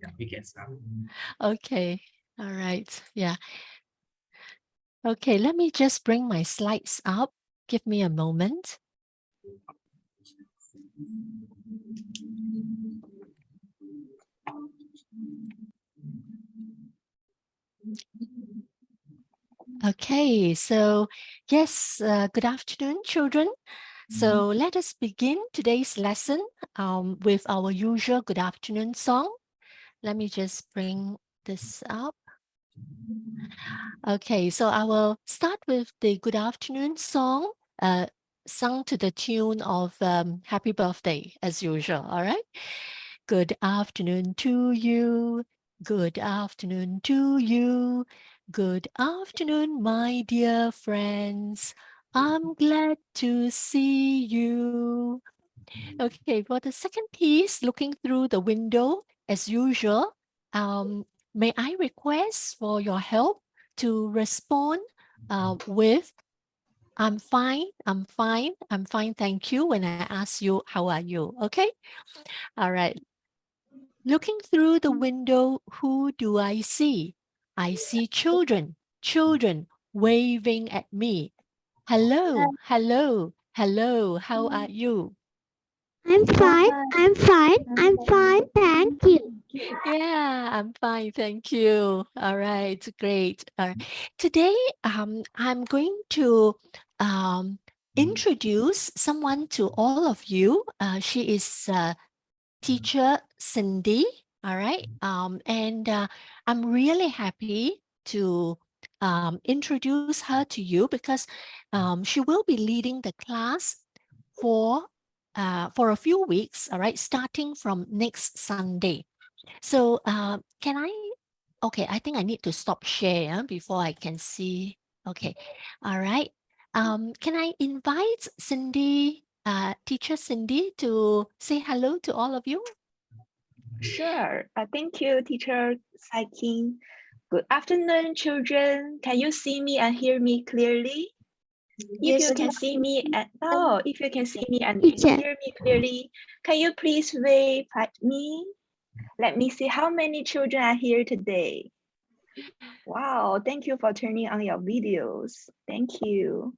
Yeah, we can start. Okay. All right. Yeah. Okay, let me just bring my slides up. Give me a moment. Okay, so yes, good afternoon, children. So let us begin today's lesson with our usual good afternoon song. Let me just bring this up. Okay, so I will start with the good afternoon song, sung to the tune of Happy Birthday, as usual, all right? Good afternoon to you. Good afternoon to you. Good afternoon, my dear friends. I'm glad to see you. Okay, for the second piece, looking through the window, as usual, may I request for your help to respond with I'm fine, I'm fine, I'm fine, thank you when I ask you, how are you? Okay? All right. Looking through the window, who do I see? I see children, children waving at me. Hello, hello, hello, how are you? I'm fine, thank you. Yeah, I'm fine, thank you. All right, great. Today, I'm going to introduce someone to all of you. She is teacher Cindy. All right, and I'm really happy to introduce her to you because she will be leading the class for a few weeks. All right, starting from next Sunday. So can I, okay, I think I need to stop share before I can see. Okay, all right. Can I invite Cindy, teacher Cindy, to say hello to all of you? Sure. Thank you, teacher Saikin. Good afternoon, children. Can you see me and hear me clearly? If you can see me and if you can see me and Teacher. hear me clearly, can you please wave at me? Let me see how many children are here today. Wow, thank you for turning on your videos. Thank you.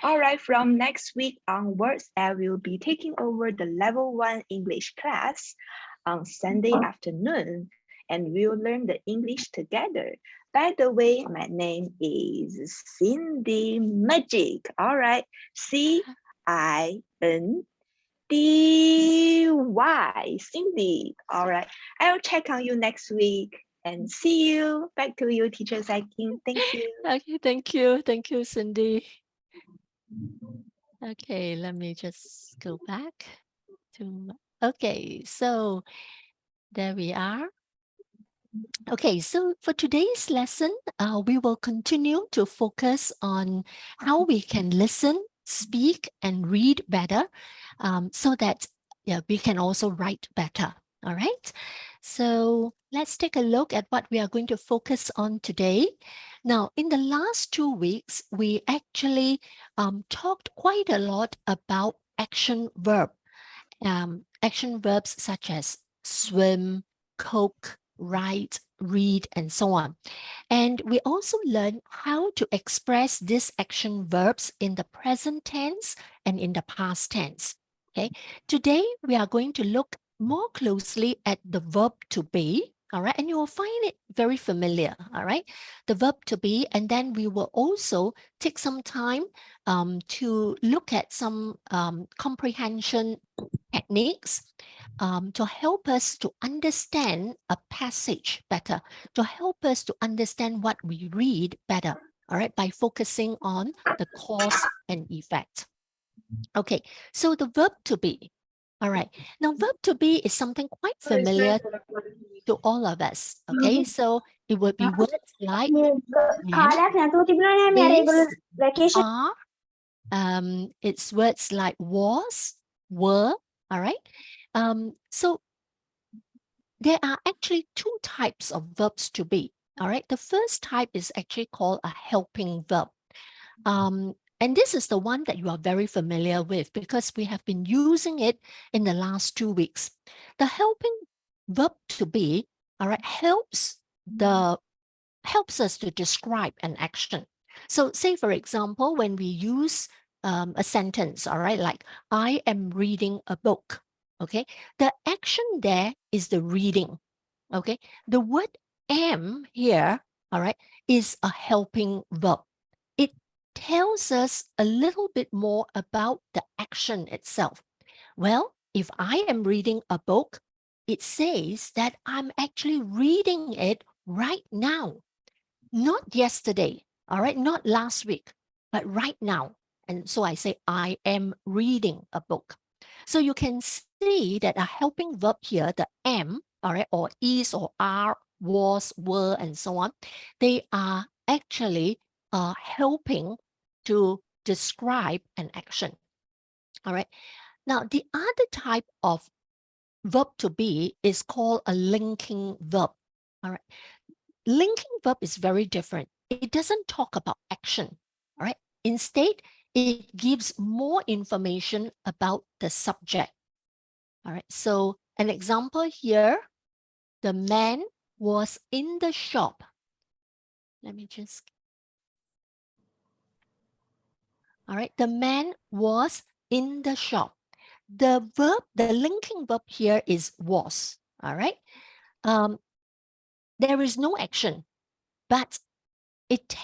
All right, from next week onwards, I will be taking over the level 1 English class on Sunday afternoon, and we'll learn the English together. By the way, my name is Cindy Magic. All right, C-I-N-D-Y, Cindy. All right, I'll check on you next week and see you. Back to you, Teacher Saikin. Thank you. Okay, thank you. Thank you, Cindy. Okay, let me just go back to, okay, so there we are. Okay, so for today's lesson, we will continue to focus on how we can listen, speak, and read better so that we can also write better. All right, so let's take a look at what we are going to focus on today. Now, in the last 2 weeks, we actually talked quite a lot about action verbs such as swim, cook, write, read, and so on. And we also learned how to express these action verbs in the present tense and in the past tense. Okay, today we are going to look more closely at the verb to be. All right, and you will find it very familiar. All right, the verb to be, and then we will also take some time to look at some comprehension techniques to help us to understand a passage better, to help us to understand what we read better, all right, by focusing on the cause and effect. Okay, so the verb to be. All right, now verb to be is something quite familiar to all of us. Okay, so it would be words like it's words like was, were, all right. So there are actually two types of verbs to be. All right. The first type is actually called a helping verb. And this is the one that you are very familiar with because we have been using it in the last 2 weeks. The helping verb to be, all right, helps us to describe an action. So say, for example, when we use a sentence, all right, like I am reading a book, okay? The action there is the reading, okay? The word am here, all right, is a helping verb. It tells us a little bit more about the action itself. Well, if I am reading a book, it says that I'm actually reading it right now. Not yesterday, all right, not last week, but right now. And so I say, I am reading a book. So you can see that a helping verb here, the am, all right, or is or are, was, were, and so on, they are actually helping to describe an action. All right. Now, the other type of verb to be is called a linking verb. All right. Linking verb is very different. It doesn't talk about action, all right? Instead, it gives more information about the subject, all right? So an example here, the man was in the shop. Let me just, all right, the man was in the shop. The verb, the linking verb here is was, all right? There is no action, but it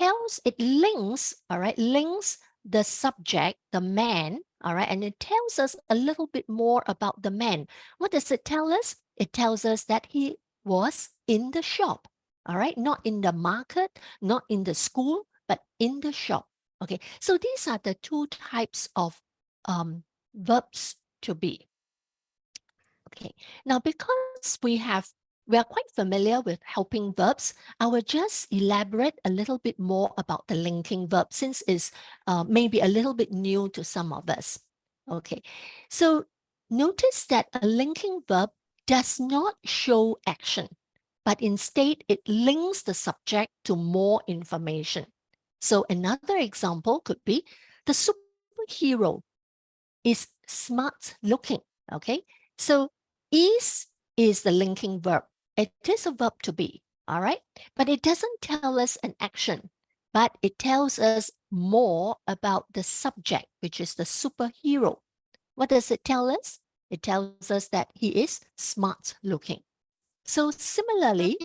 links, all right, links the subject, the man, all right, and it tells us a little bit more about the man. What does it tell us? It tells us that he was in the shop, all right, not in the market, not in the school, but in the shop. Okay, so these are the two types of verbs to be. Okay, now because we are quite familiar with helping verbs, I will just elaborate a little bit more about the linking verb since it's maybe a little bit new to some of us. Okay, so notice that a linking verb does not show action, but instead it links the subject to more information. So another example could be the superhero is smart looking. Okay, so is the linking verb. It is a verb to be, all right? But it doesn't tell us an action, but it tells us more about the subject, which is the superhero. What does it tell us? It tells us that he is smart looking. So similarly,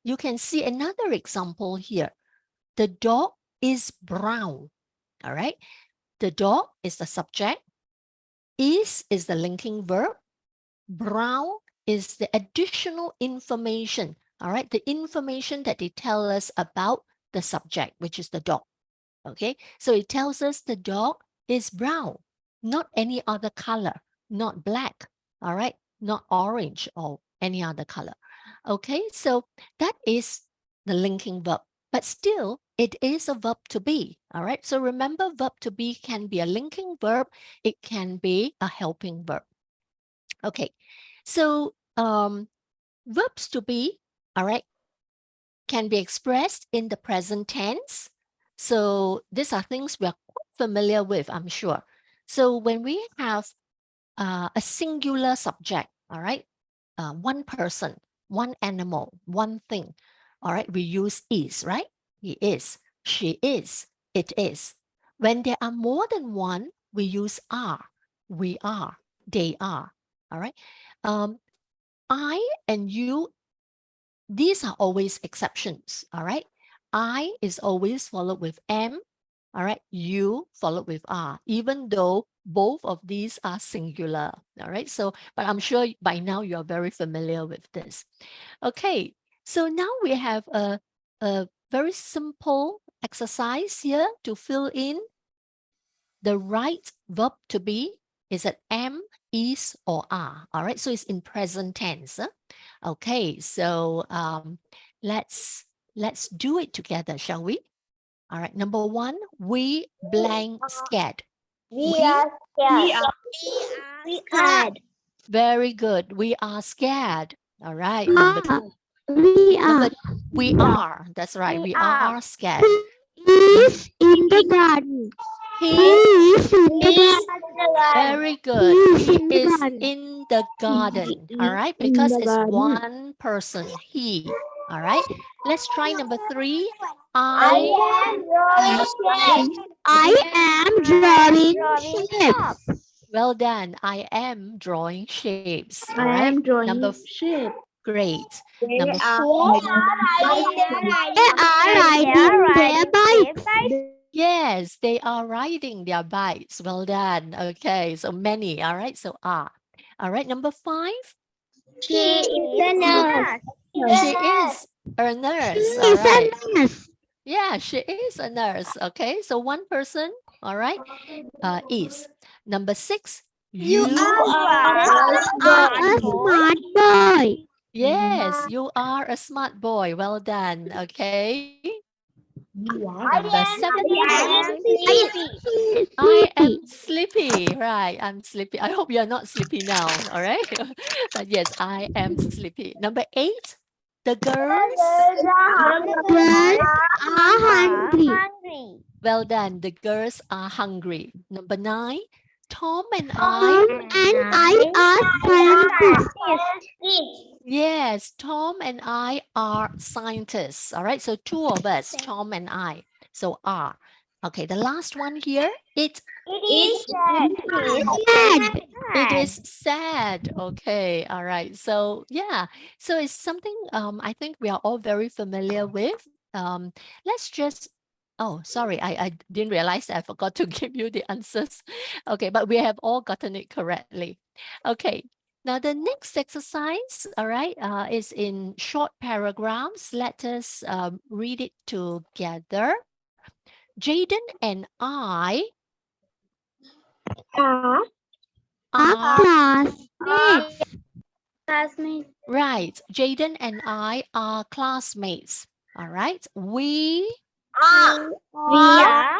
you can see another example here. The dog is brown, all right? The dog is the subject. Is the linking verb. Brown is the additional information, all right? The information that they tell us about the subject, which is the dog, okay? So it tells us the dog is brown, not any other color, not black, all right? Not orange or any other color, okay? So that is the linking verb, but still it is a verb to be, all right? So remember, verb to be can be a linking verb, it can be a helping verb. Okay, so verbs to be, all right, can be expressed in the present tense. So these are things we are quite familiar with, I'm sure. So when we have a singular subject, all right, one person, one animal, one thing, all right, we use is, right? He is, she is, it is. When there are more than one, we use are, we are, they are. All right. I and you, these are always exceptions. All right. I is always followed with am. All right. You followed with are, even though both of these are singular. All right. So, but I'm sure by now you are very familiar with this. Okay. So now we have a very simple exercise here to fill in the right verb to be. Is it am, is, or are? All right, so it's in present tense. Okay, so let's do it together, shall we? All right, number one, we blank scared. We are scared. We are. Very good. We are scared. All right. Number two. We are. We are. That's right. We are scared. is in the garden. He Is in the is garden. very good. He He is is in in the garden. He All is right, in because the it's garden. one person. He. All right. Let's try number 3. I am drawing shapes. Well done. I am drawing shapes. All I right. am drawing Number shape. Great. They Number are 4. They are riding their bikes. Yes, they are riding their bikes. Well done. Okay, so many. All right, so are. All right, number 5. She is a nurse. She is a nurse. She All is right. a nurse. Yeah, she is a nurse. Okay, so one person. All right, is. Number 6. You. are a smart boy. Yes, you are a smart boy. Well done. Okay. Number 7. I am sleepy. Right. I'm sleepy. I hope you're not sleepy now. All right. But yes, I am sleepy. Number 8. The girls. Girls are hungry. Well done. The girls are hungry. Number 9. Tom and Tom I. and I are scientists. Yes, Tom and I are scientists. All right. So 2 of us, Tom and I. So are. Okay. The last one here. It Sad. is sad. Okay. All right. So yeah. So it's something I think we are all very familiar with. Let's just oh, sorry. I didn't realize that I forgot to give you the answers. Okay, but we have all gotten it correctly. Okay. Now the next exercise, all right, is in short paragraphs. Let us read it together. Jaden and I Are are classmates. right. Jaden and I are classmates. All right. We We are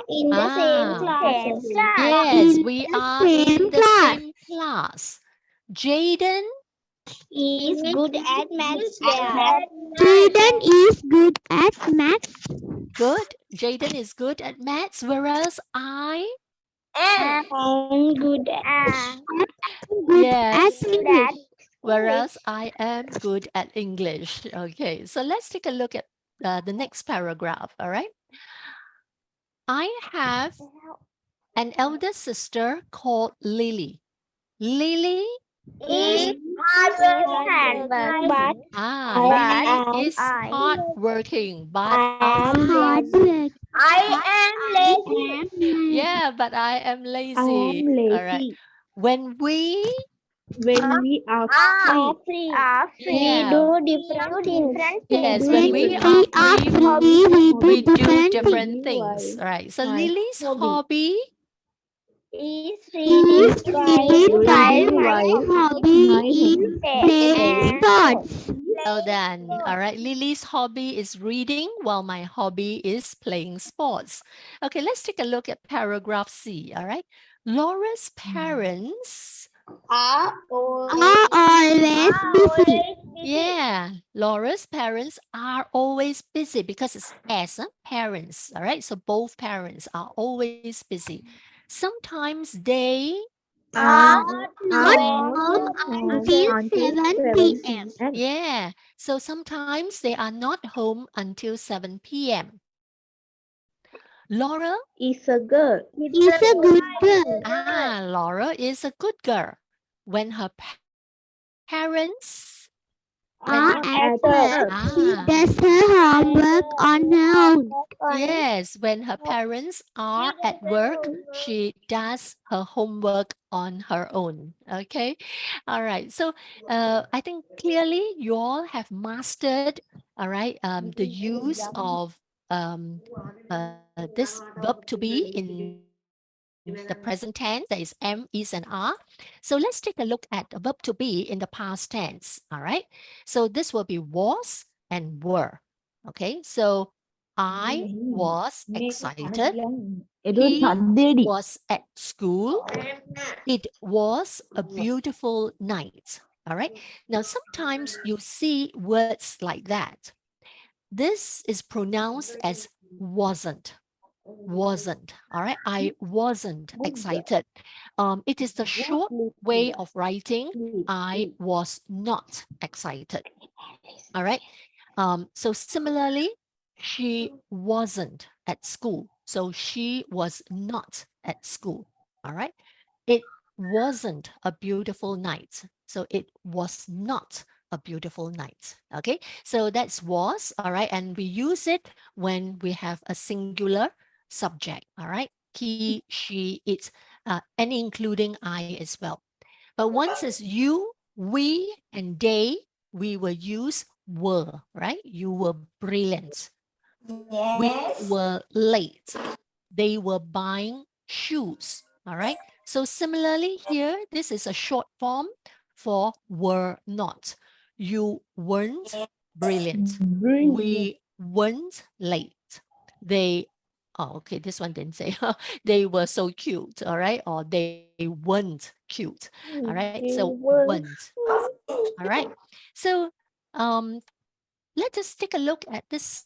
in the Ah. same class. yes, In we the are in same the class. same class. Jaden Is good at maths. Jaden is good at maths. good. Jaden is good at maths, whereas I I'm good at yes. English. Whereas I am good at English. Okay, so let's take a look at the next paragraph. All right. I have an elder sister called Lily. Lily Is hardworking, Lily is hardworking, but hardworking. yeah, but I am lazy. All right. When we are free, Yeah. we do different things. yes, when we are free, we do different things. All right. So Lily's hobby Is reading while hobby is playing sports. well done. All right. Lily's hobby is reading while my hobby is playing sports. Okay, let's take a look at paragraph C. All right. Laura's parents. Are always busy. Yeah, Laura's parents are always busy because it's as parents. All right. So both parents are always busy. Sometimes they Are not home until 7 p.m. yeah. So sometimes they are not home until 7 p.m. Laura Is a good girl. Laura is a good girl. When her parents At work. She Ah. does her homework on her own. yes, when her parents are at work, she does her homework on her own. Okay. All right. So I think clearly you all have mastered, all right, the use of this verb to be in the present tense, that is am, is, and are. So let's take a look at the verb to be in the past tense. All right. So this will be was and were. Okay. So I was excited. He was at school. It was a beautiful night. All right. Now, sometimes you see words like that. This is pronounced as wasn't. wasn't. All right. I wasn't excited. It is the short way of writing. I was not excited. All right. So similarly, she wasn't at school. So she was not at school. All right. It wasn't a beautiful night. So it was not a beautiful night. Okay. So that's was. All right. And we use it when we have a singular subject. All right. He, she, it, and including I as well. But once it's you, we, and they, we will use were, right? You were brilliant. We were late. They were buying shoes. All right. So similarly here, this is a short form for were not. You weren't brilliant. We weren't late. They, oh, okay, this one didn't say. They were so cute. All right. Or they weren't cute. All right. So weren't. All right. So let us take a look at this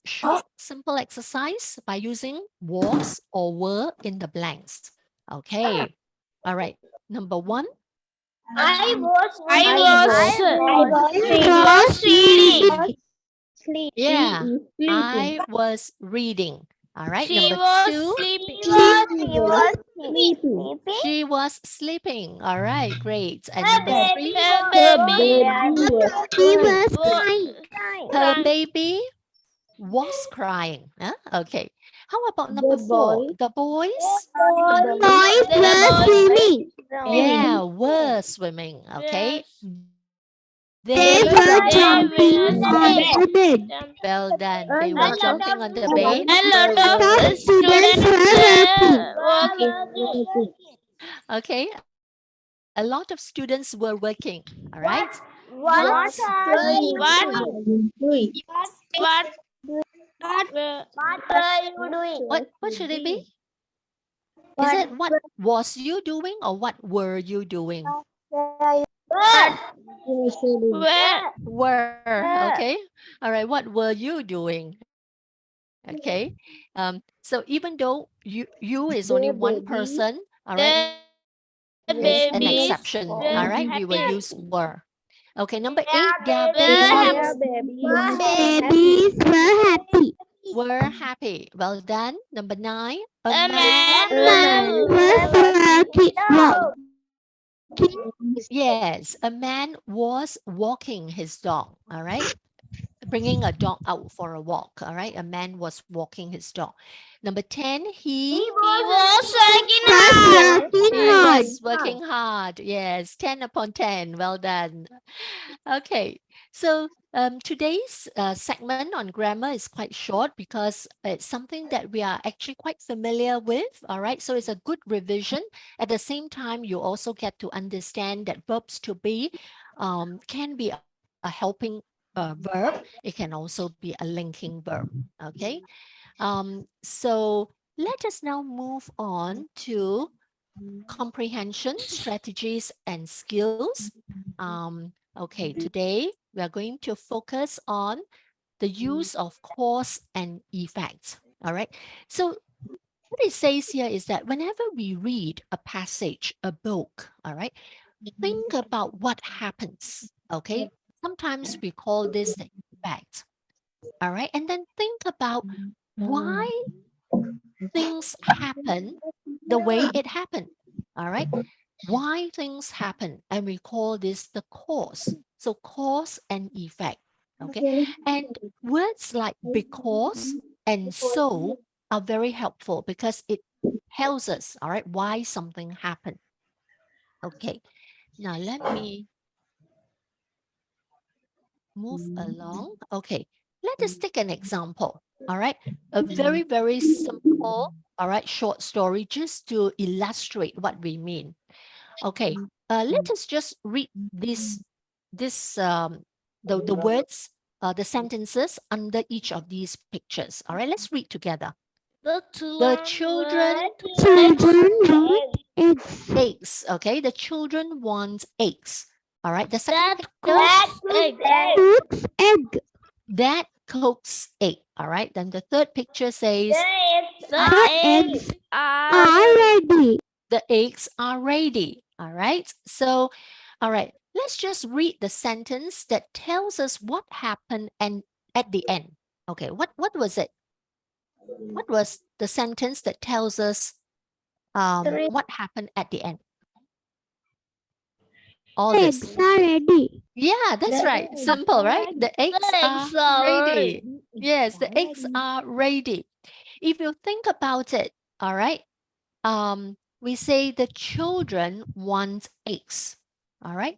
short, simple exercise by using was or were in the blanks. Okay. All right. Number one. I was sleeping. Yeah, I was reading. All right. She Number was two. sleeping. She was sleeping. All right. Great. And number three. Her baby was crying. Huh? Okay. How about number four? The boys? Yeah, were swimming. Okay. They were jumping on the bed. well done. They were jumping on the bed. A lot of students were working. Okay. A lot of students were working. All right. What are you doing? What should it be? Is it what was you doing or what were you doing? Were. Okay. All right. What were you doing? Okay. So even though you is only one person, all right, it's an exception. All right. We will use were. Okay. Number 8, their babies were happy. were happy. Well done. Number 9, a A man. man was Yes, a man was walking his dog. All right. Bringing a dog out for a walk. All right. A man was walking his dog. Number 10, he was working hard. Yes, 10 upon 10. Well done. Okay. So today's segment on grammar is quite short because it's something that we are actually quite familiar with. All right. So it's a good revision. At the same time, you also get to understand that verbs to be can be a helping verb. It can also be a linking verb. Okay. So let us now move on to comprehension, strategies, and skills. Okay, today we are going to focus on the use of cause and effect. All right. So what it says here is that whenever we read a passage, a book, all right, think about what happens. Okay. Sometimes we call this the effect. All right. And then think about why things happen the way it happened. All right. Why things happen. And we call this the cause. So cause and effect. Okay. And words like because and so are very helpful because it tells us, all right, why something happened. Okay. Now let me move along. Okay. Let us take an example. All right. A very, very simple, all right, short story just to illustrate what we mean. Okay. Let us just read the words, the sentences under each of these pictures. All right. Let's read together. The children want eggs. Okay. The children want eggs. All right. The second picture, egg. that cooks egg. All right. Then the third picture says The eggs are ready. the eggs are ready. All right. So, all right. Let's just read the sentence that tells us what happened and at the end. Okay. What was it? What was the sentence that tells us what happened at the end? All this. Eggs are ready. Yeah, that's right. Simple, right? The eggs are ready. Yes, the eggs are ready. If you think about it, all right, we say the children want eggs, all right?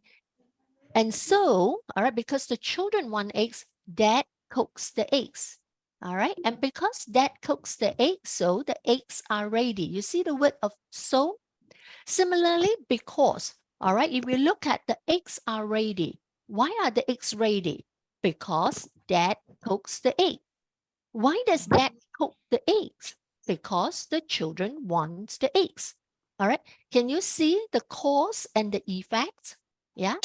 And so, all right, because the children want eggs, dad cooks the eggs, all right? And because dad cooks the eggs, so the eggs are ready. You see the word of so? Similarly, because, all right, if we look at the eggs are ready, why are the eggs ready? Because dad cooks the egg. Why does dad cook the eggs? Because the children want the eggs. All right, can you see the cause and the effect? Yeah.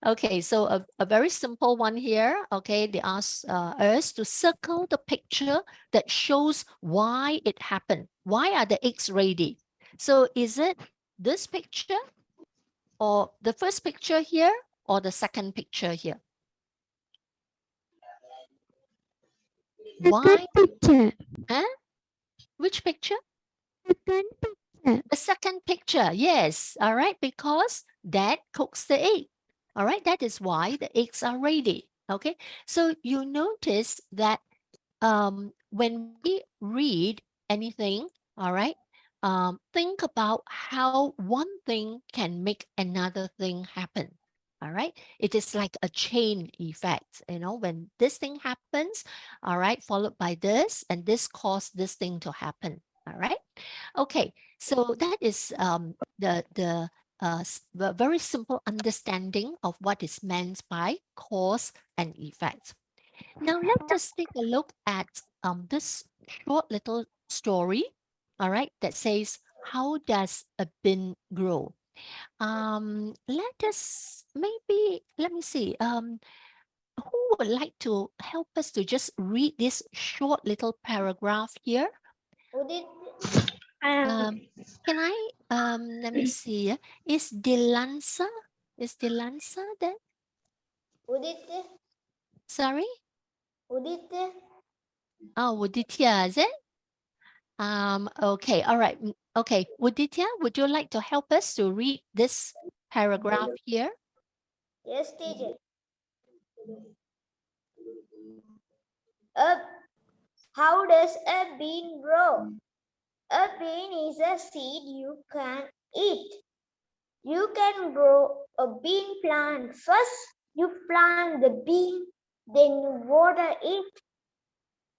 Okay, so a very simple one here. Okay, they ask us to circle the picture that shows why it happened. Why are the eggs ready? So is it this picture or the first picture here or the second picture here? Why? Second picture. Huh? Which picture? Second picture. The second picture, yes. All right, because dad cooks the egg. All right, that is why the eggs are ready. Okay, so you notice that when we read anything, all right, think about how one thing can make another thing happen. All right, it is like a chain effect. You know, when this thing happens, all right, followed by this, and this caused this thing to happen. All right. Okay, so that is the very simple understanding of what is meant by cause and effect. Now let us take a look at this short little story, all right, that says, how does a bean grow? Let me see, who would like to help us to just read this short little paragraph here? Can I, let me see, is Dilansa there? Sorry? Oh, Uditya, is it? Okay, all right. Okay, Uditya, would you like to help us to read this paragraph here? Yes, teacher. How does a bean grow? A bean is a seed you can eat. You can grow a bean plant. First, you plant the bean, then you water it.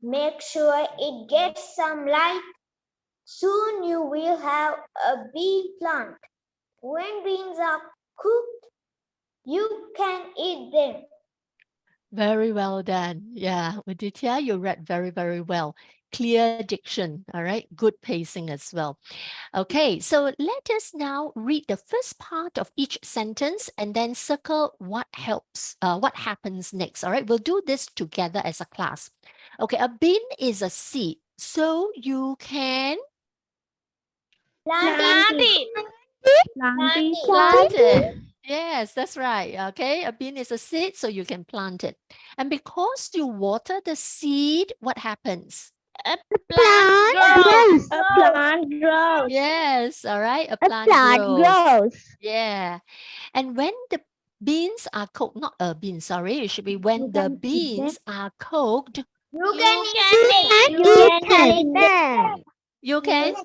Make sure it gets some light. Soon you will have a bean plant. When beans are cooked, you can eat them. Very well done. Yeah, Uditya, you read very, very well. Clear diction, all right? Good pacing as well. Okay, so let us now read the first part of each sentence and then circle what happens next, all right? We'll do this together as a class. Okay, a bean is a seed, so you can Plant it. plant it. Yes, that's right. Okay, a bean is a seed, so you can plant it. And because you water the seed, what happens? Plant grows. A plant grows. Yes, all right, a A plant plant grows. grows. Yeah, and when the beans are cooked, not a bean, sorry, it should be when the beans are cooked, You can you can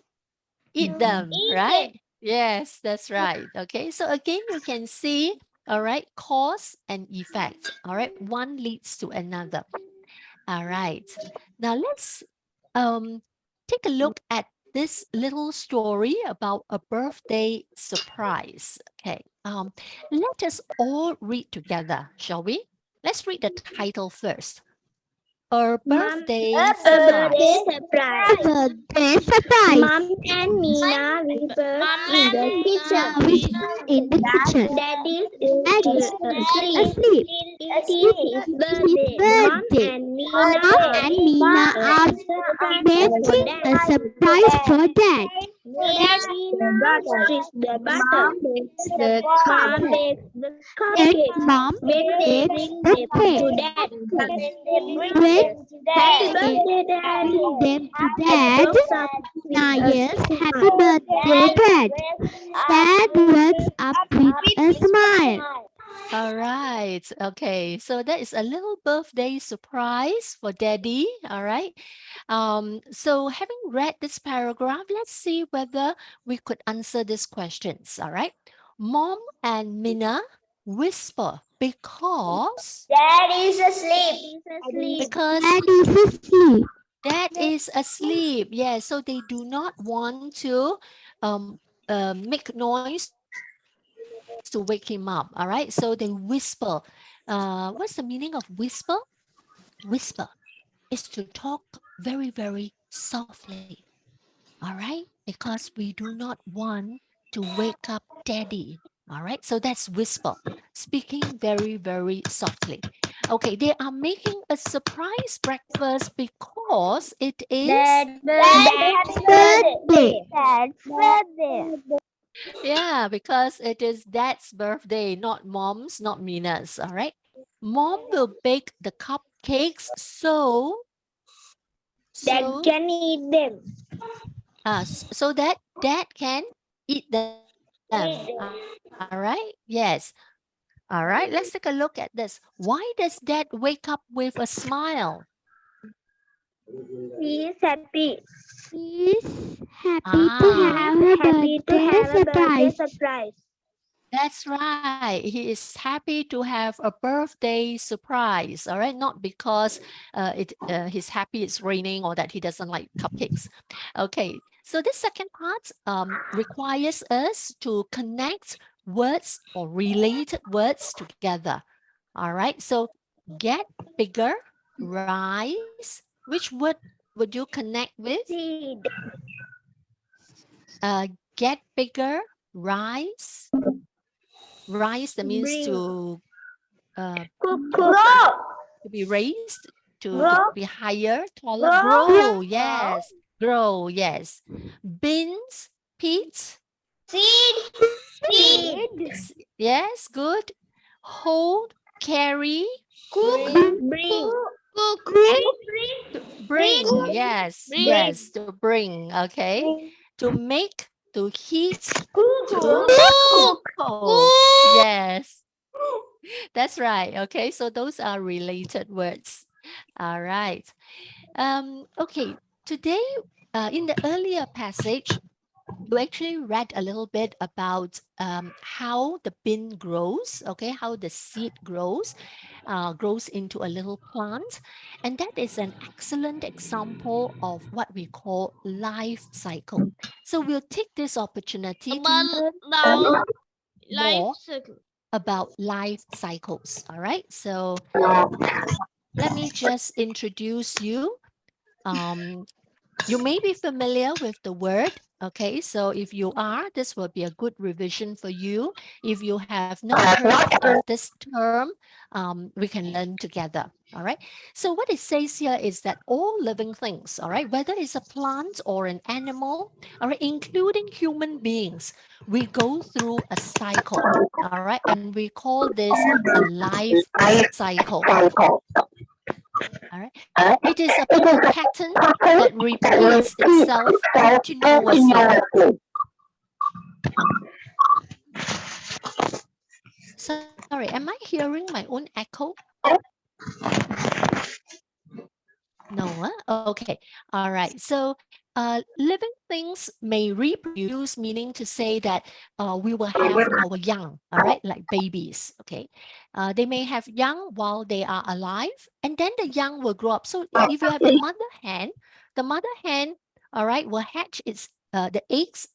eat them, Eat right? Yes, that's right. Okay, so again, you can see, all right, cause and effect. All right, one leads to another. All right, now let's take a look at this little story about a birthday surprise. Okay, let us all read together, shall we? Let's read the title first. a birthday A surprise. birthday surprise. Birthday surprise. Mom and Mina whisper in the kitchen. In the kitchen. Daddy is Daddy still is asleep. asleep. It is his birthday. Mom birthday. and Mom Mina and Mina are making a surprise for Dad. Daddy stretches the butter. Mom bakes the And cupcakes. Mom When they bakes bring the them cake. to Dad. When Happy birthday, Daddy. them to Dad. Looks up with a Yes, smile. happy birthday, Dad. Dad wakes up with a smile. All right. Okay. So that is a little birthday surprise for Daddy. All right. So having read this paragraph, let's see whether we could answer these questions. All right. Mom and Mina whisper because Dad is asleep. because Dad is asleep. Dad is asleep. Yeah. So they do not want to make noise to wake him up. All right. So they whisper. What's the meaning of whisper? Whisper is to talk very, very softly. All right. Because we do not want to wake up Daddy. All right. So that's whisper, speaking very, very softly. Okay. They are making a surprise breakfast because it is. Dad's birthday. Dad's birthday. Yeah, because it is Dad's birthday, not Mom's, not Mina's. All right. Mom will bake the cupcakes so Dad can eat them. so that Dad can eat them. All right. Yes. All right. Let's take a look at this. Why does Dad wake up with a smile? He is happy. He's happy to have a birthday surprise. That's right. He is happy to have a birthday surprise. All right, not because he's happy it's raining or that he doesn't like cupcakes. Okay, so this second part requires us to connect words or related words together. All right, so get bigger, rise. Which word would you connect with? Seed. Get bigger, rise. Rise, that means Bring. to Grow. be raised, to Grow. be higher, taller, Grow. grow, yes, grow, yes. Beans, Pete, Seed. Seed. yes, good. Hold, carry, Cook. Bring. Cook. bring, yes, Bring. yes, to bring, okay. To make, to heat, to Cook. cook, yes. That's right. Okay, so those are related words. All right. Okay, today in the earlier passage, you actually read a little bit about how the bean grows, okay, how the seed grows into a little plant. And that is an excellent example of what we call life cycle. So we'll take this opportunity to learn more about life cycles. All right. So let me just introduce you. You may be familiar with the word. Okay. So if you are, this will be a good revision for you. If you have not heard of this term, we can learn together. All right. So what it says here is that all living things, all right, whether it's a plant or an animal, all right, including human beings, we go through a cycle. All right. And we call this a life cycle. All right. It is a pattern that repeats itself continuously. Sorry, am I hearing my own echo? No, okay. All right. So living things may reproduce, meaning to say that we will have our young, all right, like babies, okay. They may have young while they are alive, and then the young will grow up. So if you have the mother hen, all right, will hatch its the eggs,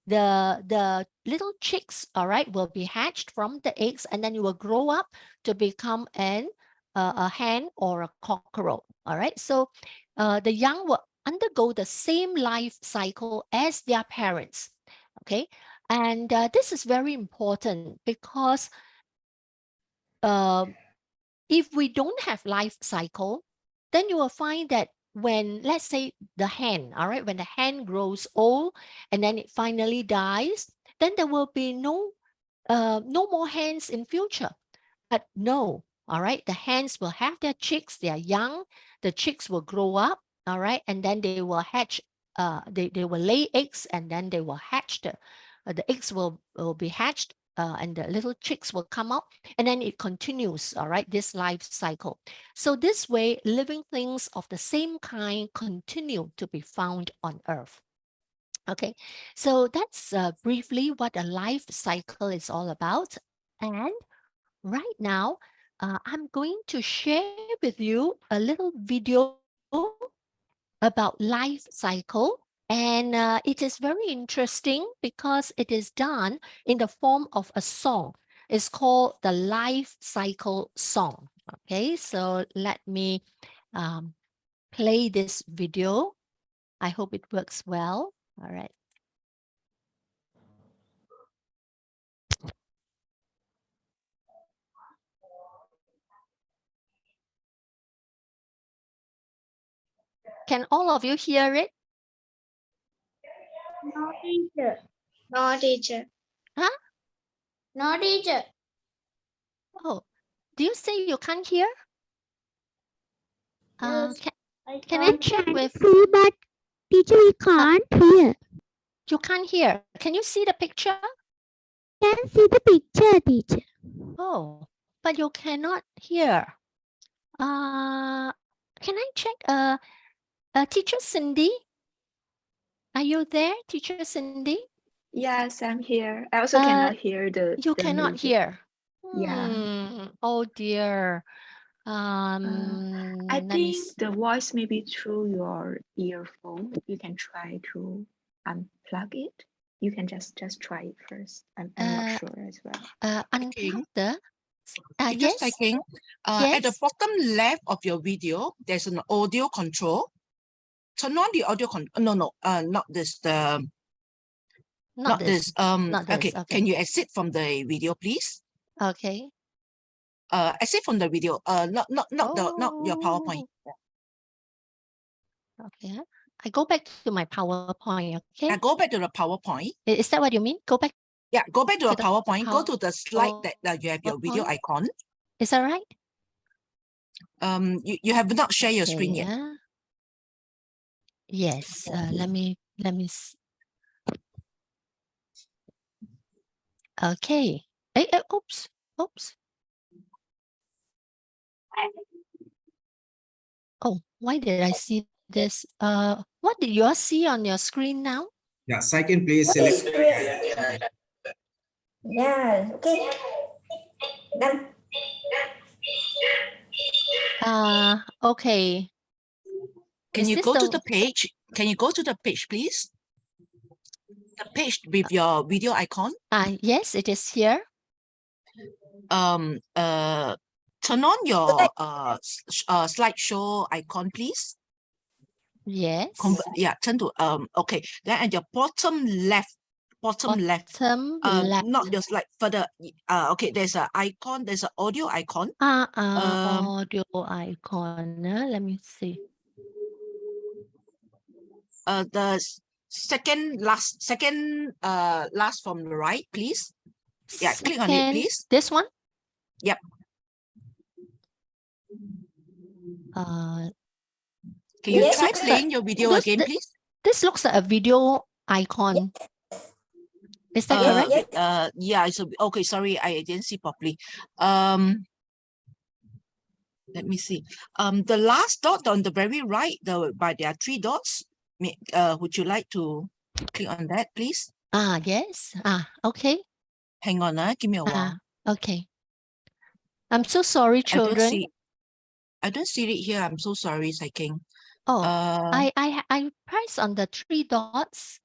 the little chicks, all right, will be hatched from the eggs, and then you will grow up to become an a hen or a cockerel. All right. So the young will undergo the same life cycle as their parents. Okay. And this is very important because if we don't have life cycle, then you will find that when, let's say, the hen, all right, when the hen grows old and then it finally dies, then there will be no more hens in future. But no, all right, the hens will have their chicks, they are young, the chicks will grow up, all right, and then they will hatch, they will lay eggs, and then they will hatch, the eggs will be hatched, and the little chicks will come out, and then it continues, all right, this life cycle. So this way, living things of the same kind continue to be found on Earth. Okay, so that's briefly what a life cycle is all about. And right now, I'm going to share with you a little video about life cycle. And it is very interesting because it is done in the form of a song. It's called the life cycle song. Okay, so let me play this video. I hope it works well. All right. Can all of you hear it? No, teacher. No, teacher. Huh? No, teacher. Oh, do you say you can't hear? Yes, Can I check with? See, but teacher, we can't hear. You can't hear. Can you see the picture? Can see the picture, teacher. Oh, but you cannot hear. Can I check? Teacher Cindy, are you there, Teacher Cindy? Yes, I'm here. I also cannot hear You the cannot music. hear. Yeah. Oh dear. I Let me think see. the voice may be through your earphone. You can try to unplug it. You can just try it first. I'm not sure as well. Unplug the. Just Yes. checking. At the Yes. bottom left of your video, there's an audio control. Turn on the audio No, not this. Not this. Not this. Okay. Can you exit from the video, please? Okay. Exit from the video. Not your PowerPoint. Okay. I go back to my PowerPoint. Okay. Go back to the PowerPoint. Is that what you mean? Go back. Yeah, go back to the the PowerPoint. Go to the slide that you have your video PowerPoint. icon. Is that right? You have not shared your screen yet. Yeah. Yes. Let me. Okay. Oops. Oh, why did I see this? What did you all see on your screen now? Yeah, second please select. Yeah, okay. Done. Okay. Can Is you this go to the page? Can you go to the page, please? The page with your video icon. Yes, it is here. Turn on your slideshow icon, please. Yes. Turn to okay. Then at your bottom left. Left. Not your slide further. Okay, there's an icon. There's an audio icon. Audio icon. Let me see. The second last from the right, please. Yeah, click on it, please. This one? Yep. Can you try playing your video again, please? This looks like a video icon. Is that correct? Yeah. Okay. Sorry, I didn't see properly. Let me see. The last dot on the very right, there are 3 dots. Would you like to click on that, please? Yes. Okay. Hang on. Give me a while. Okay. I'm so sorry, children. I don't see it here. I'm so sorry, Sai King. I press on the 3 dots.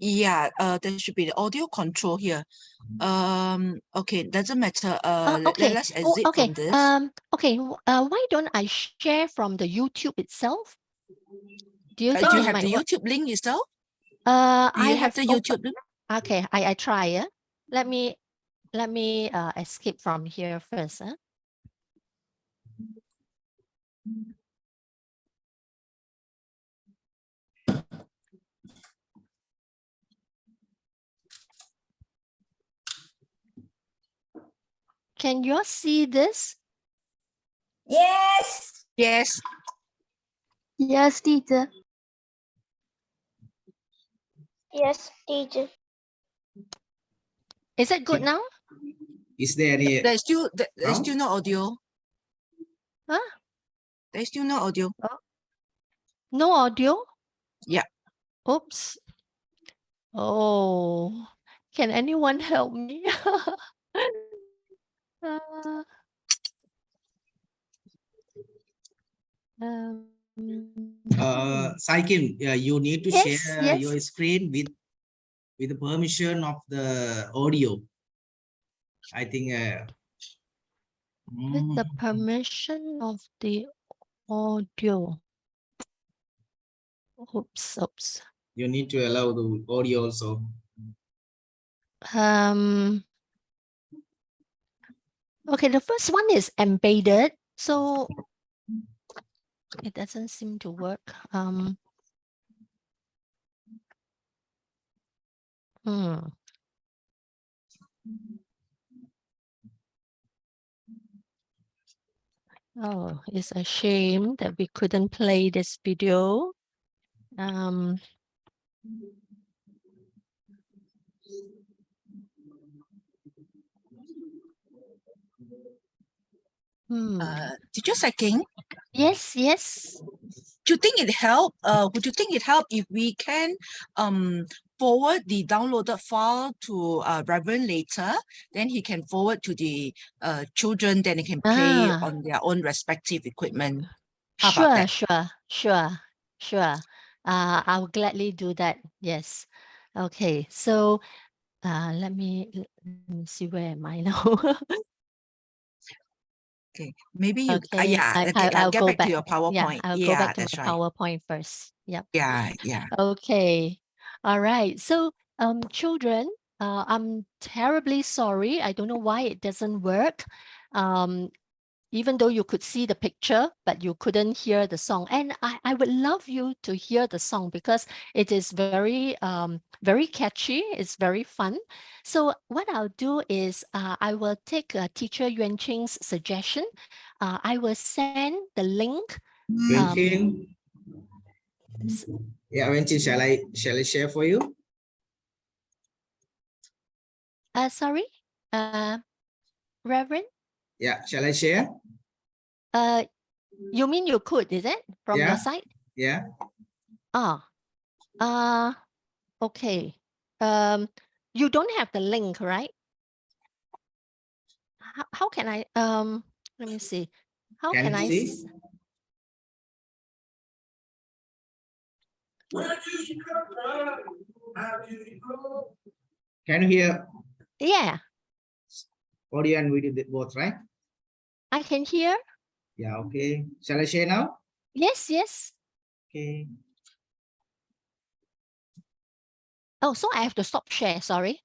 Yeah, there should be the audio control here. Okay, doesn't matter. Okay. Let's Oh, exit okay. from this. Okay. Why don't I share from the YouTube itself? Do you Do think you it have might the work? YouTube link yourself? Do I you have have the open- YouTube link? Okay, I try. Yeah. Let me escape from here first. Huh? Can you all see this? Yes. Yes. Yes, teacher. Yes, teacher. Is it good now? Is there any There's still sound? no audio. Huh? There's still no audio. No audio? Yeah. Oops. Oh, can anyone help me? Uh, Saikin, you need to Yes, share yes. your screen with the permission of the audio. I think With the permission of the audio. Oops. you need to allow the audio also. Okay, the first one is embedded, so it doesn't seem to work. Oh, it's a shame that we couldn't play this video. Teacher Saking, Yes. do you think it help? Would you think it help if we can forward the downloaded file to Reverend later? Then he can forward to the children. Then they can play on their own respective equipment. How about that? Sure. I'll gladly do that. Yes. Okay. So, let me see, where am I now? Okay, maybe you. Okay. Yeah. Okay, I'll get go back back. to your PowerPoint. I'll go back to my That's right. PowerPoint first. Yep. Yeah. Okay. All right. So, children, I'm terribly sorry. I don't know why it doesn't work. Even though you could see the picture, but you couldn't hear the song. And I would love you to hear the song because it is very, very catchy. It's very fun. So what I'll do is I will take Teacher Yuan Qing's suggestion. I will send the link. Wenqing. Yeah, Wenqing, shall I share for you? Sorry, Reverend? Yeah, shall I share? You mean you could, is it, from your side? Yeah. Okay. You don't have the link, right? How can I, let me see. How Can can you I see? Can you hear Yeah, audio and video both, right? I can hear. Yeah, okay. Shall I share now? Yes. Okay. Oh, so I have to stop share, sorry.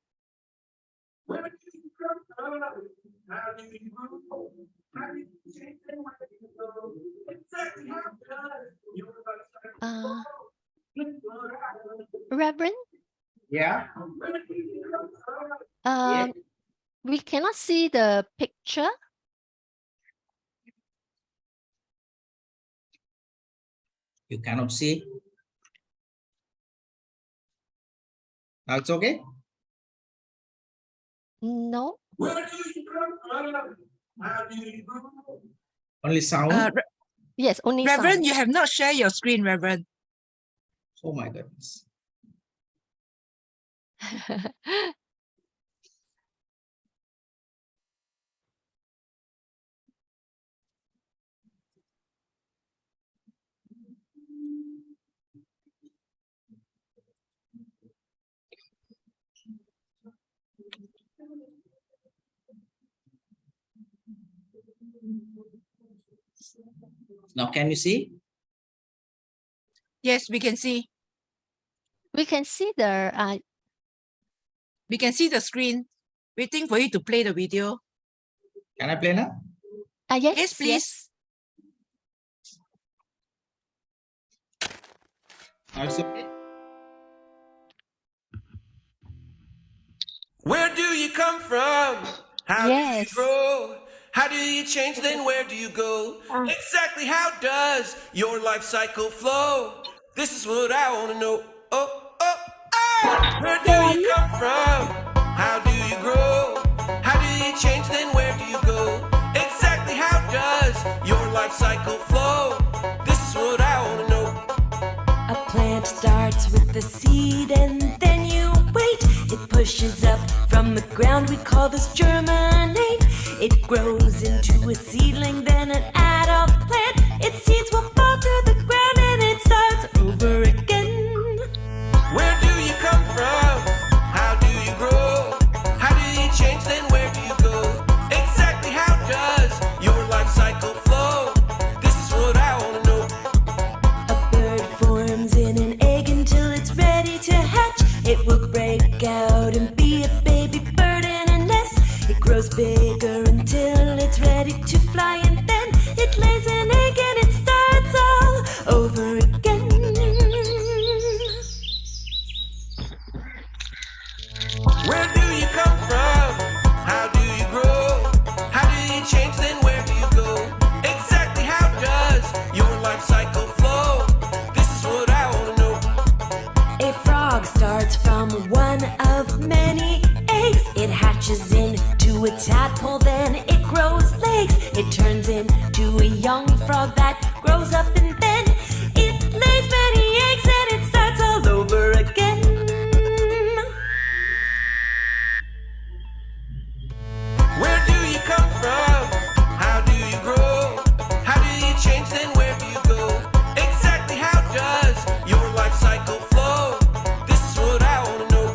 Reverend? Yeah. We cannot see the picture. You cannot see. Now it's okay? No. Only sound? Yes, only Reverend, sound. you have not shared your screen, Reverend. Oh my goodness. Now, can you see? Yes, we can see. We can see the We can see the screen. Waiting for you to play the video. Can I play now? yes, Yes, please. Now it's okay. Where do you come from? How do you Yes. grow? How do you change? Then where do you go? Exactly how does your life cycle flow? This is what I want to know. Oh, oh, oh! Where do you come from? How do you grow? How do you change? Then where do you go? Exactly how does your life cycle flow? This is what I want to know. A plant starts with the seed and then you wait. It pushes up from the ground, we call this germinate. It grows into a seedling, then an adult plant. Its seeds will fall to the ground and it starts over again. Where do you come from? How do you grow? How do you change? Then where do you go? Exactly how does your life cycle flow? This is what I want to know. A bird forms in an egg until it's ready to hatch. It will break out and be a baby bird in a nest. It grows bigger until it's ready to fly, and then it lays an egg and it starts all over again. Where do you come from? How do you grow? How do you change? Then where do you go? Exactly how does your life cycle flow? This is what I want to know. A frog starts from one of many eggs. It hatches into a tadpole, then it grows legs. It turns into a young frog that grows up, and then it lays many eggs and it starts all over again. Where do you come from? How do you grow? How do you change? Then where do you go? Exactly how does your life cycle flow? This is what I want to know.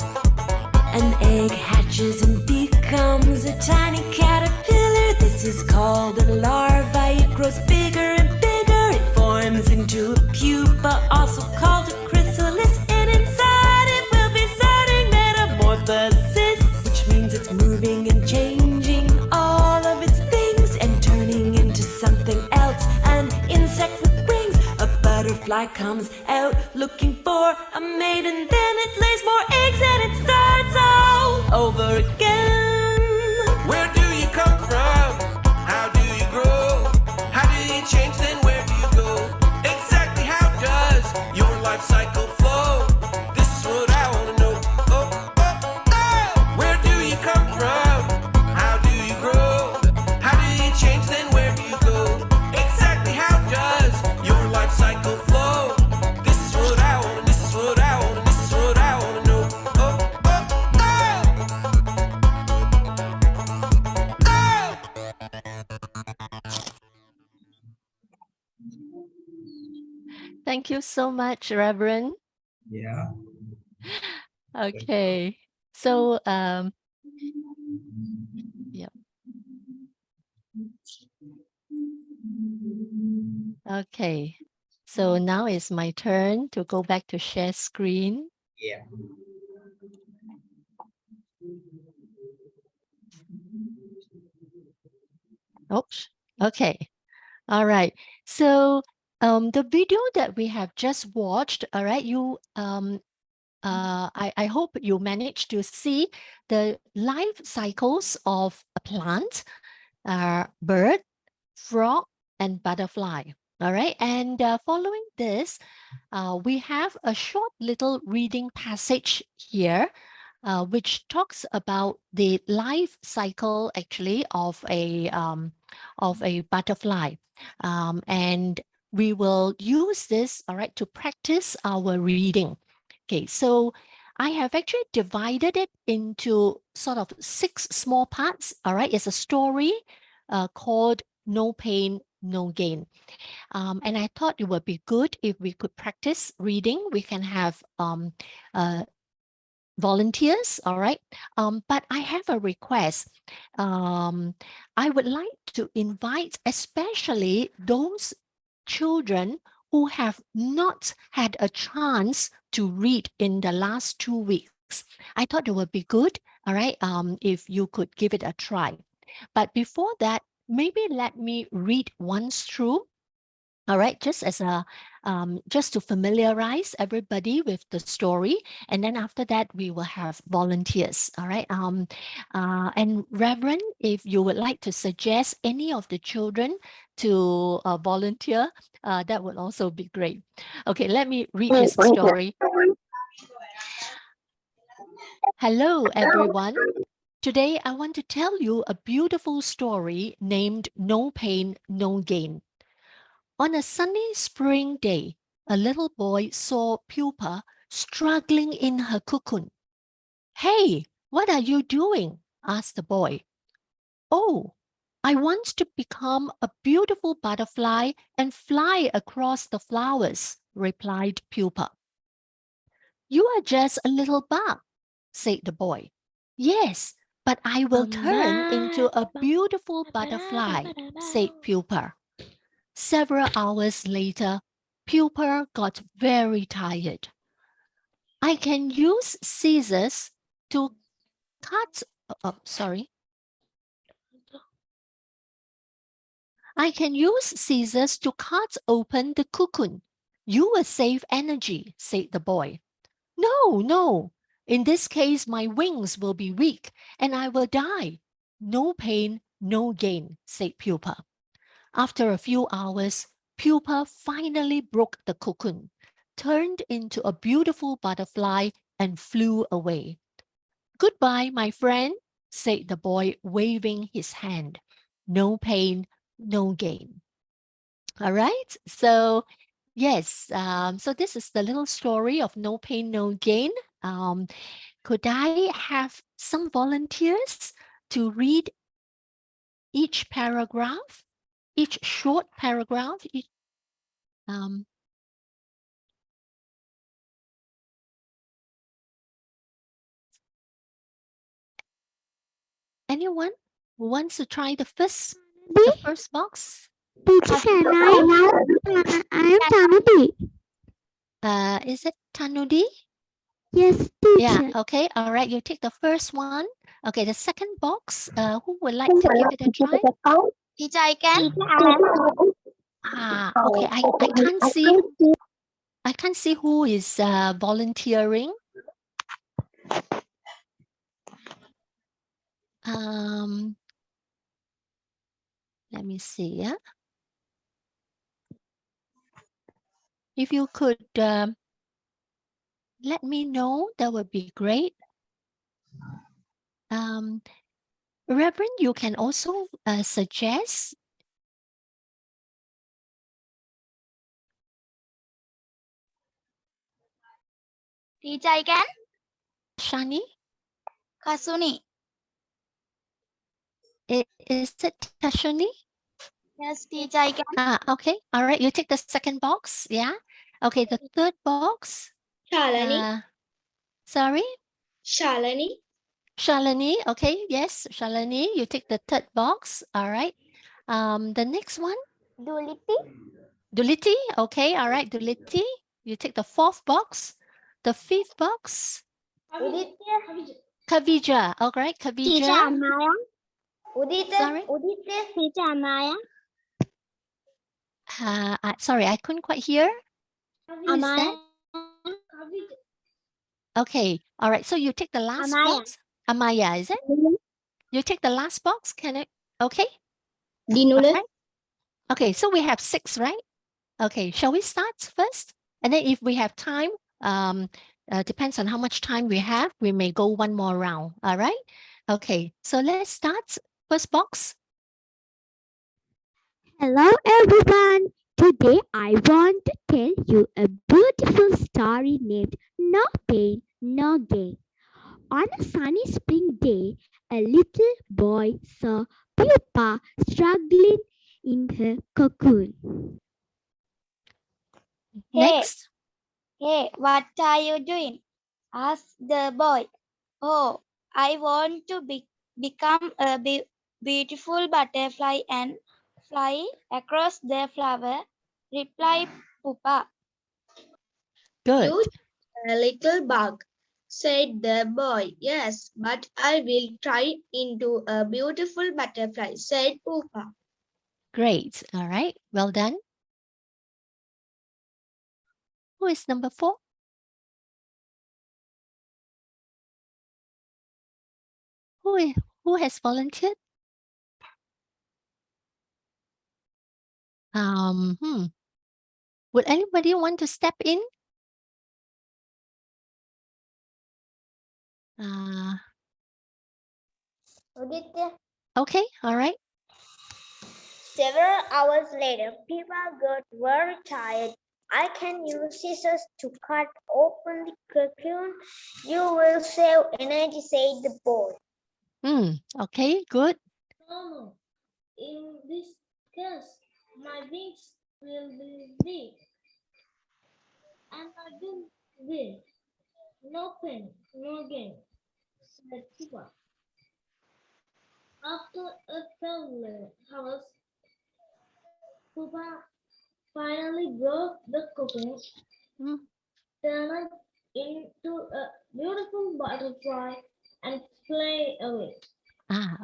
An egg hatches and becomes a tiny caterpillar. This is called a larva. It grows bigger and bigger. It forms into a pupa, also called a chrysalis. And inside it will be starting metamorphosis, which means it's moving and changing all of its things and turning into something else. An insect with wings. A butterfly comes out looking for a mate, and then it lays more eggs and it starts all over again. Where do you come from? How do you grow? How do you change? Then where do you go? Exactly how does your life cycle flow? This is what I want to know. Oh, oh, oh! Where do you come from? How do you grow? How do you change? Then where do you go? Exactly how does your life cycle flow? This is what I want. This is what I want. This is what I want to know. Oh, oh, oh! Thank you so much, Reverend. Yeah. Okay. So yeah. Okay. So now it's my turn to go back to share screen. Yeah. Oops. Okay. All right. So the video that we have just watched, all right, you I hope you managed to see the life cycles of a plant, bird, frog, and butterfly. All right. And following this, we have a short little reading passage here, which talks about the life cycle actually of a butterfly. And we will use this, all right, to practice our reading. Okay, so I have actually divided it into sort of 6 small parts. All right, it's a story called No Pain, No Gain. And I thought it would be good if we could practice reading. We can have volunteers, all right? But I have a request. I would like to invite especially those children who have not had a chance to read in the last 2 weeks. I thought it would be good, all right, if you could give it a try. But before that, maybe let me read once through. All right, just as a just to familiarize everybody with the story, and then after that we will have volunteers. All right, and Reverend, if you would like to suggest any of the children to volunteer, that would also be great. Okay, let me read his story. Hello, everyone. Today I want to tell you a beautiful story named No Pain, No Gain. On a sunny spring day, a little boy saw Pupa struggling in her cocoon. "Hey, what are you doing?" asked the boy. "Oh, I want to become a beautiful butterfly and fly across the flowers," replied Pupa. "You are just a little bug," said the boy. "Yes, but I will turn into a beautiful butterfly," said Pupa. Several hours later, Pupa got very tired. "I can use scissors to cut, I can use scissors to cut open the cocoon. You will save energy," said the boy. "No, no. In this case, my wings will be weak and I will die." "No pain, no gain," said Pupa. After a few hours, Pupa finally broke the cocoon, turned into a beautiful butterfly, and flew away. "Goodbye, my friend," said the boy, waving his hand. "No pain, no gain." All right. So, yes. So this is the little story of No Pain, No Gain. Could I have some volunteers to read each paragraph? Each short paragraph, anyone who wants to try the first box? Teacher, I am Tanudi. Is it Tanudi? Yes, teacher. Yeah, okay, all right, you take the first one. Okay, the second box, who would like to give it a try? Teacher, I can. Okay, I can't see who is volunteering. Let me see, yeah. If you could let me know, that would be great. Reverend, you can also suggest. Teacher, I can. Shani? Kasuni. Is it Tashani? Yes, teacher, I can. Okay, all right, you take the second box, yeah? Okay, the third box. Shalani. Sorry? Shalani. Shalini, okay, yes, Shalini, you take the third box, all right. The next one? Duliti. Duliti, okay, all right, Duliti, you take the fourth box. The fifth box? Uditya. Kavija, all right, Kavija. Teacher, Amaya. Uditya. Sorry? Uditya, teacher, Amaya. Sorry, I couldn't quite hear. Who is that? Okay, all right, so you take the last Amaya. box. Amaya, is it? You take the last box, can I? Okay. Dinula. Alright. Okay, so we have 6, right? Okay, shall we start first? And then if we have time, depends on how much time we have, we may go one more round, all right? Okay, so let's start. First box. Hello, everyone. Today, I want to tell you a beautiful story named No Pain, No Gain. On a sunny spring day, a little boy saw Pupa struggling in her cocoon. Next. Hey, what are you doing? Asked the boy. Oh, I want to become a beautiful butterfly and fly across the flower, replied Pupa. Good. You a little bug, said the boy. Yes, but I will try into a beautiful butterfly, said Pupa. Great. All right. Well done. Who is number 4? Who has volunteered? Would anybody want to step in? Okay. All right. Several hours later, Pupa got very tired. I can use scissors to cut open the cocoon. You will save energy, said the boy. Okay, good. No. In this case, my wings will be weak. And I will win. No pain, no gain, said Pupa. After a few hours, Pupa finally broke the cocoon, turned into a beautiful butterfly, and flew away.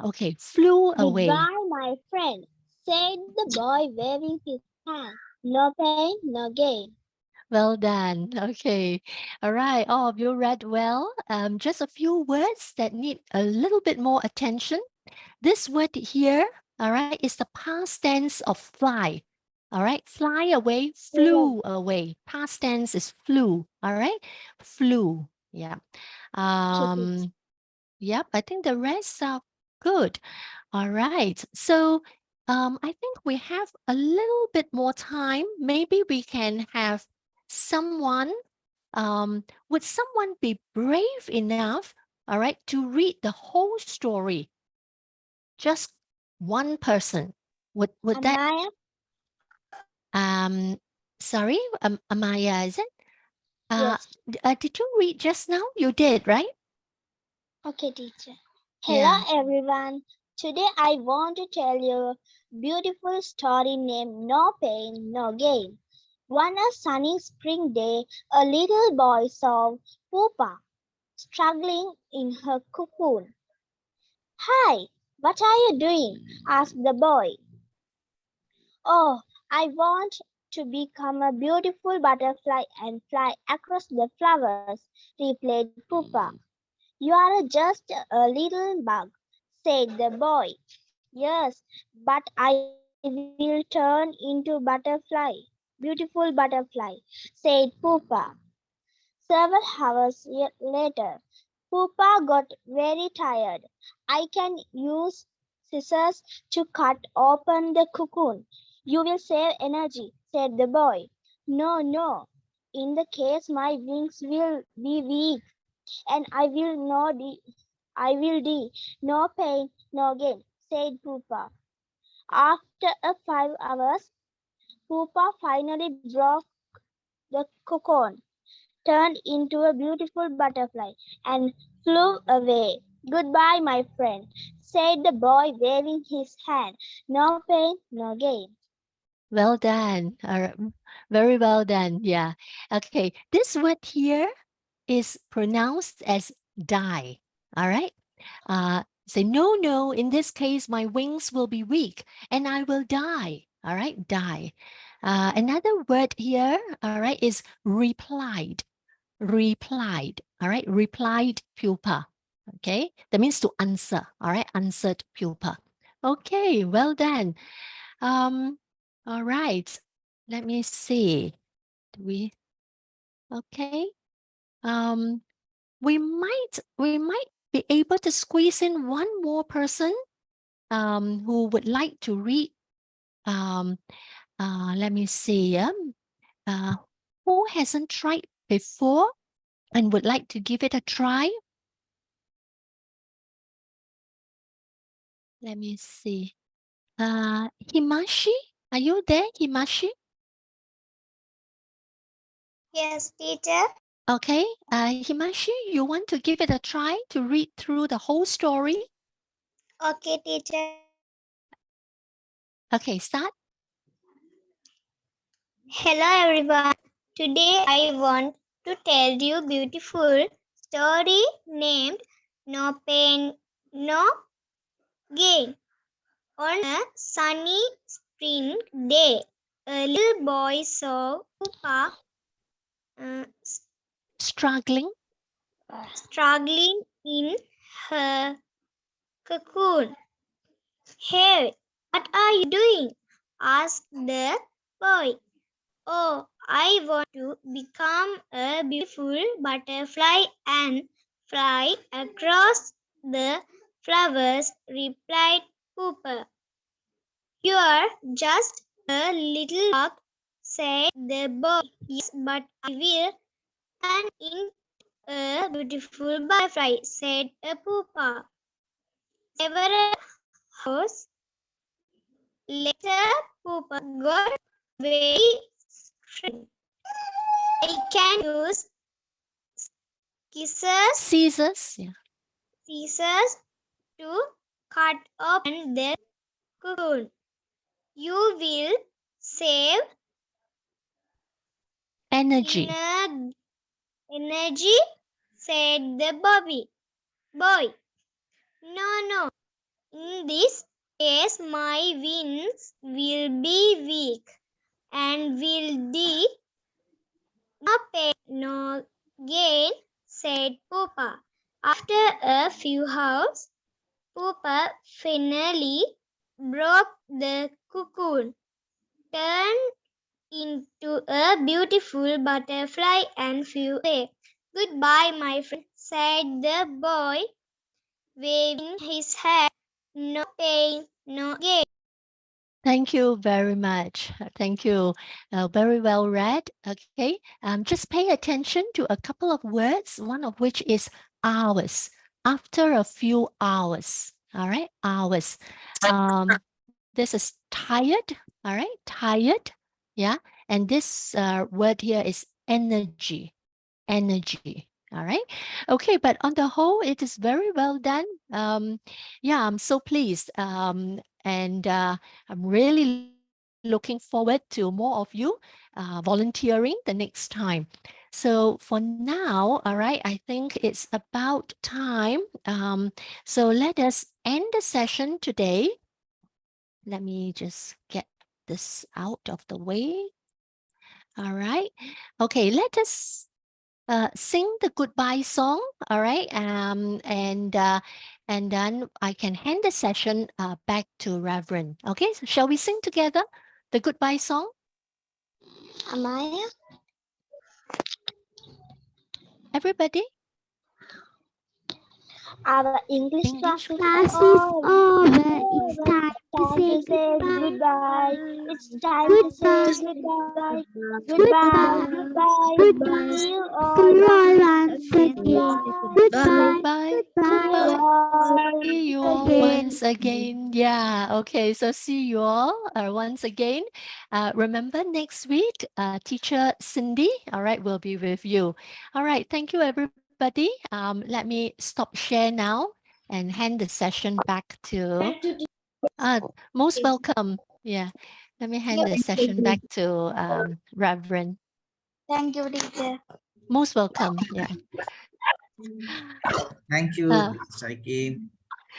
Okay. Flew away. Goodbye, my friend, said the boy waving his hand. No pain, no gain. Well done. Okay. All right. All of you read well. Just a few words that need a little bit more attention. This word here, all right, is the past tense of fly. All right. Fly away, flew away. Past tense is flew. All right. Flew. Yeah. Yep. I think the rest are good. All right. So I think we have a little bit more time. Maybe we can have someone, would someone be brave enough, all right, to read the whole story? Just one person. Would that? Sorry, Amaya, is it? Yes. Did you read just now? You did, right? Okay, teacher. Yeah. Hello, everyone. Today I want to tell you a beautiful story named No Pain, No Gain. One a sunny spring day, a little boy saw Pupa struggling in her cocoon. Hi, what are you doing? Asked the boy. Oh, I want to become a beautiful butterfly and fly across the flowers, replied Pupa. You are just a little bug, said the boy. Yes, but I will turn into beautiful butterfly, said Pupa. Several hours later, Pupa got very tired. I can use scissors to cut open the cocoon. You will save energy, said the boy. No. In the case my wings will be weak, and I will no pain, no gain, said Pupa. After 5 hours, Pupa finally broke the cocoon, turned into a beautiful butterfly, and flew away. Goodbye, my friend, said the boy, waving his hand. No pain, no gain. Well done. Very well done. Yeah. Okay. This word here is pronounced as die. All right. Say no. In this case, my wings will be weak and I will die. All right. Die. Another word here, all right, is replied. Replied. All right. Replied pupa. Okay. That means to answer. All right. Answered pupa. Okay. Well done. All right. Let me see. Okay. We might be able to squeeze in one more person who would like to read. Let me see. Who hasn't tried before and would like to give it a try? Let me see. Himashi, are you there, Himashi? Yes, teacher. Okay, Himashi, you want to give it a try to read through the whole story? Okay, teacher. Okay, start. Hello everyone. Today I want to tell you beautiful story named No Pain, No Gain. On a sunny spring day, a little boy saw Pupa Struggling. struggling in her cocoon. Hey, what are you doing? Asked the boy. Oh, I want to become a beautiful butterfly and fly across the flowers, replied Cooper. You're just a little dog, said the boy. Yes, but I will turn into a beautiful butterfly, said a pupa. Several hours later, Pupa got very strength. I can use Scissors. Yeah. scissors to cut open the cocoon. You will save Energy. energy, said the boy. No. In this case, my wings will be weak and will be no pain, no gain, said Pupa. After a few hours, Pupa finally broke the cocoon, turned into a beautiful butterfly and flew away. Goodbye, my friend, said the boy, waving his hand. No pain, no gain. Thank you very much. Thank you. Very well read. Okay. Just pay attention to a couple of words, one of which is hours. After a few hours. All right. Hours. This is tired. All right. Tired. Yeah. And this word here is energy. Energy. All right. Okay. But on the whole, it is very well done. Yeah, I'm so pleased. And I'm really looking forward to more of you volunteering the next time. So for now, all right, I think it's about time. So let us end the session today. Let me just get this out of the way. All right. Okay, let us sing the goodbye song. All right. And then I can hand the session back to Reverend. Okay. So shall we sing together the goodbye song? Amaya? Everybody? Our English class Class is over. It's time to say goodbye. It's time to say goodbye. Goodbye. See you See you all once again. Goodbye. Bye. Goodbye. See you all Again. once again. Yeah. Okay. So see you all once again. Remember next week, teacher Cindy, all right, will be with you. All right. Thank you, everybody. Let me stop share now and hand the session back to most welcome. Yeah. Let me hand the session back to Reverend. Thank you, teacher. Most welcome. Yeah. Thank you, Uh, Saiki.